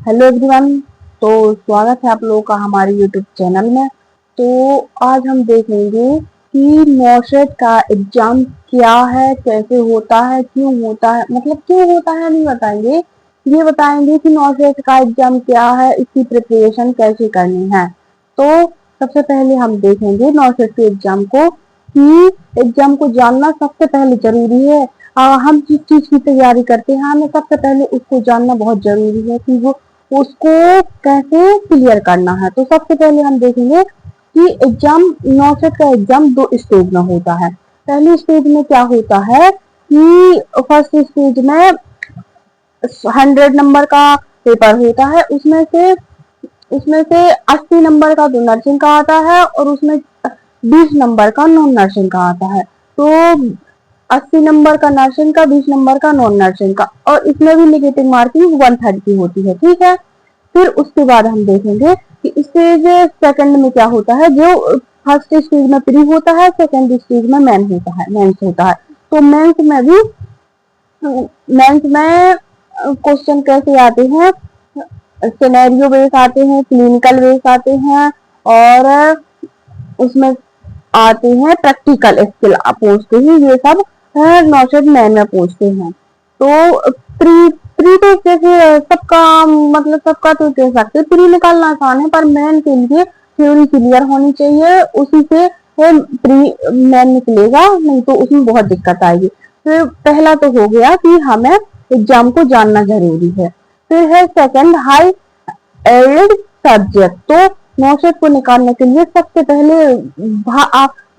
Hello everyone. तो स्वागत है आप लोगों का हमारे यूट्यूब चैनल में। तो आज हम देखेंगे कि नौशेड का एग्जाम क्या है, कैसे होता है, क्यों होता है, मतलब क्यों होता है नहीं बताएंगे, ये बताएंगे कि नौशेड का एग्जाम क्या है, इसकी प्रिपरेशन कैसे करनी है। तो सबसे पहले हम देखेंगे नौशेड के एग्जाम को कि एग्जाम को जानना सबसे पहले जरूरी है। हम जिस चीज की तैयारी करते हैं हमें सबसे पहले उसको जानना बहुत जरूरी है कि वो उसको कैसे क्लियर करना है। तो सबसे पहले हम देखेंगे कि एग्जाम नौशेड का एग्जाम 2 स्टेज में होता है। पहली स्टेज में क्या होता है कि फर्स्ट स्टेज में 100 नंबर का पेपर होता है, उसमें से 80 नंबर का तो नर्सिंग का आता है और उसमें 20 नंबर का नॉन नर्सिंग का आता है। तो 80 नंबर का नर्सिंग का, 20 नंबर का नॉन नर्सिंग का, और इसमें भी नेगेटिव मार्किंग 1/3 की होती है। ठीक है। फिर उसके बाद हम देखेंगे कि स्टेज सेकंड में क्या होता है। जो फर्स्ट स्टेज में प्री होता है, सेकंड स्टेज में मेंस होता है। तो मेंस में क्वेश्चन कैसे आते हैं, सिनेरियो बेस आते हैं, क्लिनिकल बेस आते हैं, और उसमें आते हैं प्रैक्टिकल स्किल पूछते हैं। ये सब नौशेड मैन में पूछते हैं। तो प्री प्री तो जैसे सबका, मतलब सबका तो कह सकते प्री निकालना आसान है, पर मैन के लिए थ्योरी क्लियर होनी चाहिए, उसी से प्री मैन निकलेगा, नहीं तो उसमें बहुत दिक्कत आएगी। फिर पहला तो हो गया कि हमें एग्जाम को जानना जरूरी है। फिर है सेकंड, हाई एल्ड सब्जेक्ट। तो नौशेड को निकालने के लिए सबसे पहले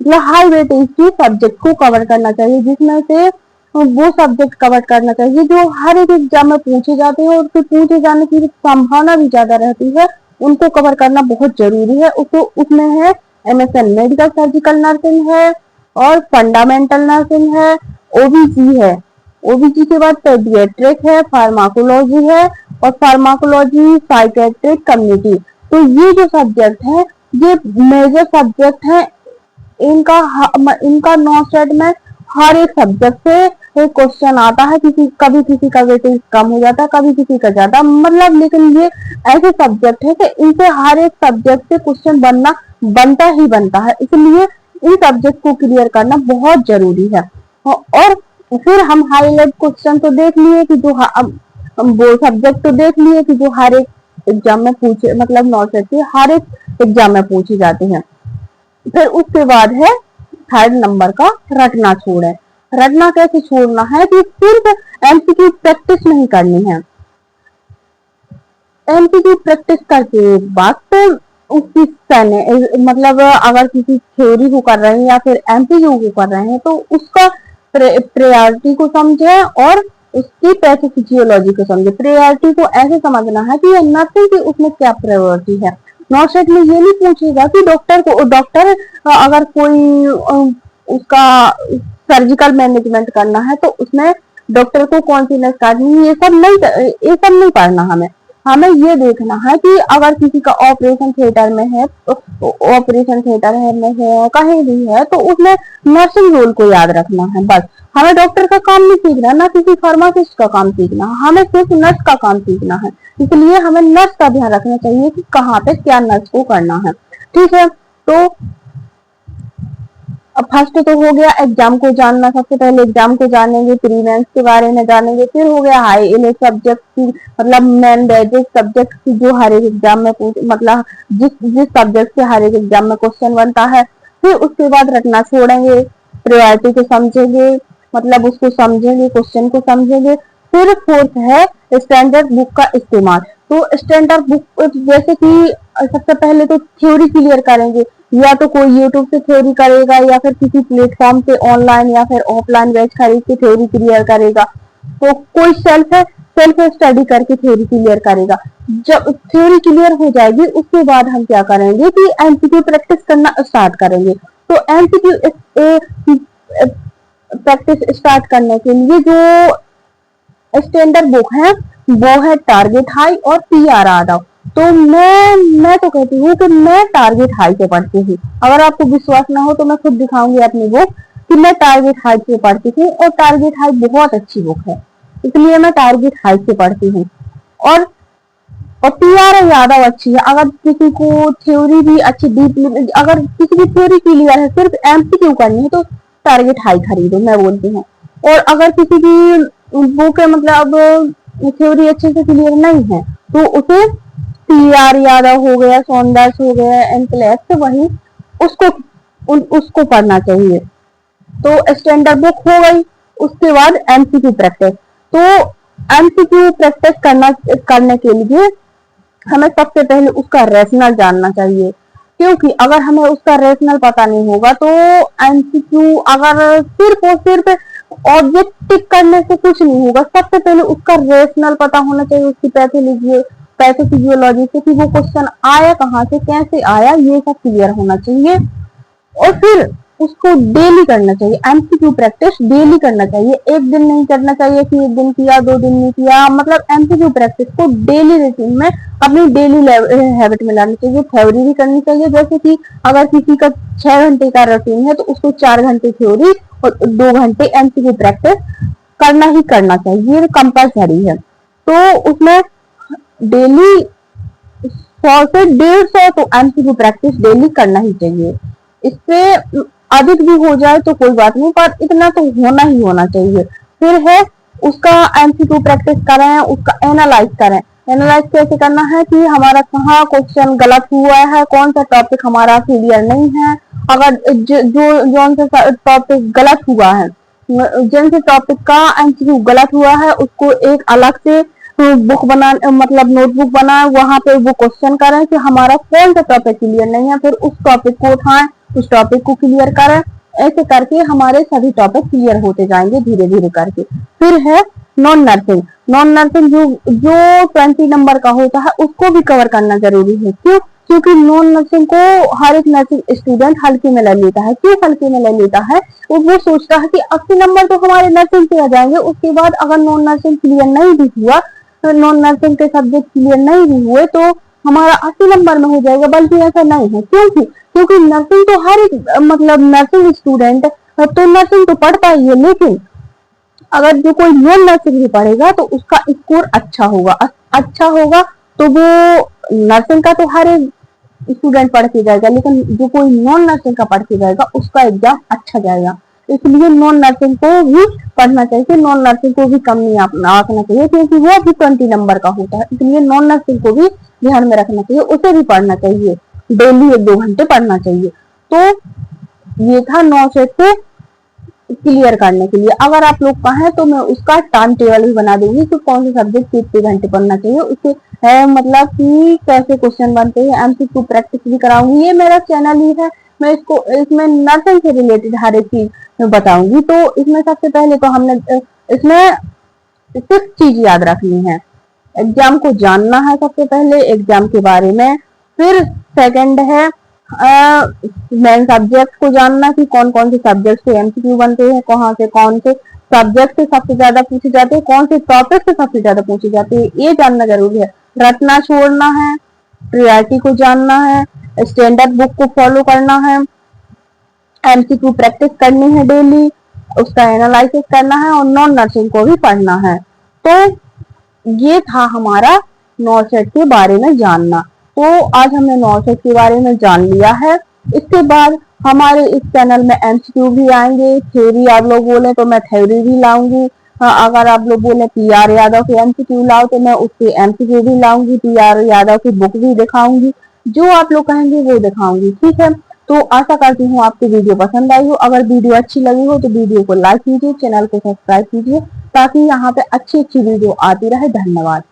मतलब हाई वेटेज की सब्जेक्ट को कवर करना चाहिए, जिसमें से वो सब्जेक्ट कवर करना चाहिए जो हर एक एग्जाम में पूछे जाते हैं और फिर पूछे जाने की संभावना भी ज्यादा रहती है। उनको कवर करना बहुत जरूरी है। उसमें है MSN मेडिकल सर्जिकल नर्सिंग है, और फंडामेंटल नर्सिंग है, ओबीजी है, ओबीजी के बाद पेडियाट्रिक है, फार्माकोलॉजी है, और फार्माकोलॉजी साइकेट्रिक कम्युनिटी। तो ये जो सब्जेक्ट है ये मेजर सब्जेक्ट है। इनका नौशेड में हर एक सब्जेक्ट से एक क्वेश्चन आता है। कभी किसी का वेटेज कम हो जाता है, कभी किसी का ज्यादा, मतलब लेकिन ये ऐसे सब्जेक्ट है कि इनसे हर एक सब्जेक्ट से क्वेश्चन बनता ही बनता है। इसलिए इन सब्जेक्ट को क्लियर करना बहुत जरूरी है। और फिर हम हाईलाइट क्वेश्चन तो देख लिए कि जो वो सब्जेक्ट तो देख लिए कि जो हर एक एग्जाम में पूछे, मतलब नौशेड के हर एक एग्जाम में पूछे जाते हैं। फिर उसके बाद है थर्ड नंबर का रटना छोड़ है। रटना कैसे छोड़ना है कि सिर्फ MCQ प्रैक्टिस नहीं करनी है। MCQ प्रैक्टिस करके बाद फिर उसकी मतलब अगर किसी थ्योरी को कर रहे हैं या फिर MCQ को कर रहे हैं तो उसका प्रायोरिटी को समझे और उसकी पैथोफिजियोलॉजी को समझे। प्रायोरिटी को ऐसे समझना है कि नर्सिंग की उसमें क्या प्रायोरिटी है। नौशेड में ये नहीं पूछेगा कि डॉक्टर अगर कोई उसका सर्जिकल मैनेजमेंट करना है तो उसमें डॉक्टर को कौन सी नस काटनी है, ये सब नहीं पढ़ना हमें। हमें ये देखना है कि अगर किसी का ऑपरेशन थिएटर में है, ऑपरेशन थिएटर में है, कहीं भी है, तो उसमें नर्सिंग रोल को याद रखना है बस। हमें डॉक्टर का काम नहीं सीखना, ना किसी फार्मासिस्ट का काम सीखना, हमें सिर्फ नर्स का काम सीखना है। इसलिए हमें नर्स का ध्यान रखना चाहिए कि कहाँ पे क्या नर्स को करना है। ठीक है। तो अब फर्स्ट तो हो गया एग्जाम को जानना। सबसे पहले एग्जाम को जानेंगे, प्री मेंस के बारे में जानेंगे। फिर हो गया हाई एलिड सब्जेक्ट की, मतलब मेन बेसिक सब्जेक्ट की जो हर एक एग्जाम में मतलब जिस सब्जेक्ट से हर एक एग्जाम में क्वेश्चन बनता है। फिर उसके बाद रटना छोड़ेंगे, प्रायोरिटी को समझेंगे, मतलब उसको समझेंगे, क्वेश्चन को समझेंगे। फिर फोर्थ है स्टैंडर्ड बुक का इस्तेमाल। तो स्टैंडर्ड बुक जैसे कि सबसे पहले तो थ्योरी क्लियर करेंगे, या तो कोई यूट्यूब से थ्योरी करेगा या फिर किसी प्लेटफॉर्म से ऑनलाइन या फिर ऑफलाइन बैच खरीद के थ्योरी क्लियर करेगा। तो कोई सेल्फ स्टडी करके थ्योरी क्लियर करेगा। जब थ्योरी क्लियर हो जाएगी उसके बाद हम क्या करेंगे कि MCQ प्रैक्टिस करना स्टार्ट करेंगे। तो MCQ प्रैक्टिस स्टार्ट करने के लिए जो स्टैंडर्ड बुक है वो है टारगेट हाई और PRR। तो मैं तो कहती हूँ कि मैं टारगेट हाई से पढ़ती हूँ। अगर आपको विश्वास ना हो तो मैं खुद दिखाऊंगी अपनी बुक कि मैं टारगेट हाई से पढ़ती हूँ, और टारगेट हाई बहुत अच्छी बुक है, इसलिए मैं टारगेट हाई से पढ़ती हूँ। और और पीआर यादव अच्छी है। अगर किसी को थ्योरी भी अच्छी डीपली, अगर किसी की थ्योरी क्लियर है, सिर्फ एमसीक्यू करनी है तो टारगेट हाई खरीदो, मैं बोलती हूँ। और अगर किसी की बुक मतलब थ्योरी अच्छे से क्लियर नहीं है तो उसे पीआर यादव हो गया, सौंदर्श हो गया, एनक्लेक्स, वही उसको उसको पढ़ना चाहिए। तो स्टैंडर्ड बुक हो गई। उसके बाद एमसीक्यू प्रैक्टिस। तो एमसीक्यू प्रैक्टिस करने के लिए हमें सबसे पहले उसका रैशनल जानना चाहिए, क्योंकि अगर हमें उसका रैशनल पता नहीं होगा तो एमसीक्यू अगर सिर्फ और सिर्फ ऑब्जेक्ट टिक करने से कुछ नहीं होगा। सबसे पहले उसका रैशनल पता होना चाहिए, उसकी पैथोफिजियोलॉजी से कि वो क्वेश्चन आया कहाँ से, कैसे आया, ये सब क्लियर होना चाहिए। और फिर उसको डेली करना चाहिए। एमसीक्यू प्रैक्टिस डेली करना चाहिए, एक दिन नहीं करना चाहिए कि एक दिन किया 2 दिन नहीं किया। मतलब एमसीक्यू प्रैक्टिस को डेली रूटीन में, अपनी डेली हैबिट में लानी चाहिए। थ्योरी भी करनी चाहिए, जैसे कि अगर किसी का 6 घंटे का रूटीन है तो उसको 4 घंटे थ्योरी और 2 घंटे एमसीक्यू प्रैक्टिस करना ही करना चाहिए, कंपल्सरी है। तो उसमें डेली 100 से 150 तो एमसीक्यू प्रैक्टिस डेली करना ही चाहिए। इससे अधिक भी हो जाए तो कोई बात नहीं, पर इतना तो होना ही होना चाहिए। फिर है उसका एमसीक्यू प्रैक्टिस करें, उसका एनालाइज करें। एनालाइज कैसे करना है कि हमारा कहाँ क्वेश्चन गलत हुआ है, कौन सा टॉपिक हमारा क्लियर नहीं है। अगर जो सा टॉपिक गलत हुआ है, जिन से टॉपिक का एमसीक्यू गलत हुआ है, उसको एक अलग से बुक बना, मतलब नोटबुक बनाए, वहां पे वो क्वेश्चन करें कि हमारा कौन सा टॉपिक क्लियर नहीं है, फिर उस टॉपिक को उठाएं, उस टॉपिक को क्लियर करें। ऐसे करके हमारे सभी टॉपिक क्लियर होते जाएंगे धीरे धीरे करके। फिर है नॉन नर्सिंग। नॉन नर्सिंग जो जो 20 नंबर का होता है उसको भी कवर करना जरूरी है। क्यों? क्योंकि नॉन नर्सिंग को हर एक नर्सिंग स्टूडेंट हल्के में ले लेता है। क्यों हल्के में ले लेता है? वो सोचता है कि 80 नंबर तो हमारे नर्सिंग पे आ जाएंगे, उसके बाद अगर नॉन नर्सिंग क्लियर नहीं भी हुआ, नॉन नर्सिंग के सब्जेक्ट क्लियर नहीं भी हुए तो हमारा 80 नंबर में हो जाएगा। बल्कि ऐसा नहीं है। क्योंकि नर्सिंग तो हर एक मतलब नर्सिंग स्टूडेंट तो नर्सिंग तो पढ़ता ही है, लेकिन अगर जो कोई नॉन नर्सिंग भी पढ़ेगा तो उसका स्कोर अच्छा होगा। अच्छा होगा तो वो नर्सिंग का तो हर एक स्टूडेंट पढ़ के जाएगा, लेकिन जो कोई नॉन नर्सिंग का पढ़ के जाएगा उसका एग्जाम अच्छा जाएगा। इसलिए नॉन नर्सिंग को भी पढ़ना चाहिए, नॉन नर्सिंग को भी कम नहीं आंकना चाहिए, क्योंकि वो भी 20 नंबर का होता है। इसलिए नॉन नर्सिंग को भी ध्यान में रखना चाहिए, उसे भी पढ़ना चाहिए, डेली 1-2 घंटे पढ़ना चाहिए। तो ये था 9 सेट से क्लियर करने के लिए। अगर आप लोग कहें तो मैं उसका टाइम टेबल भी बना दूंगी कि कौन से सब्जेक्ट कितने घंटे पढ़ना चाहिए, उससे है मतलब कि कैसे क्वेश्चन बनते हैं, एमसीक्यू प्रैक्टिस भी कराऊंगी। ये मेरा चैनल ही है, मैं इसमें नर्सिंग से रिलेटेड हर एक चीज बताऊंगी। तो इसमें सबसे पहले तो हमने इसमें 6 चीज याद रखनी है। एग्जाम को जानना है सबसे पहले, एग्जाम के बारे में। फिर सेकंड है मेन सब्जेक्ट को जानना कि कौन कौन से सब्जेक्ट से एमसीक्यू बनते हैं, कहाँ से कौन से सब्जेक्ट से सबसे ज्यादा पूछे जाते हैं, कौन से टॉपिक से सबसे ज्यादा पूछे जाते हैं, ये जानना जरूरी है। रटना छोड़ना है, प्रियोरिटी को जानना है, स्टैंडर्ड बुक को फॉलो करना है, एमसीक्यू प्रैक्टिस करनी है डेली, उसका एनालिसिस करना है और नॉन नर्सिंग को भी पढ़ना है। तो ये था हमारा 9 सेट के बारे में जानना। तो आज हमने 9 सेट के बारे में जान लिया है। इसके बाद हमारे इस चैनल में एमसीक्यू भी आएंगे, थ्योरी आप लोग बोले तो मैं थ्योरी भी लाऊंगी। अगर आप लोग बोले पीआर यादव के एमसीक्यू लाओ तो मैं उसके एमसीक्यू भी लाऊंगी, पीआर यादव की बुक भी दिखाऊंगी, जो आप लोग कहेंगे वो दिखाऊंगी। ठीक है, तो आशा करती हूँ आपकी वीडियो पसंद आई हो। अगर वीडियो अच्छी लगी हो तो वीडियो को लाइक कीजिए, चैनल को सब्सक्राइब कीजिए, ताकि यहाँ पे अच्छी अच्छी वीडियो आती रहे। धन्यवाद।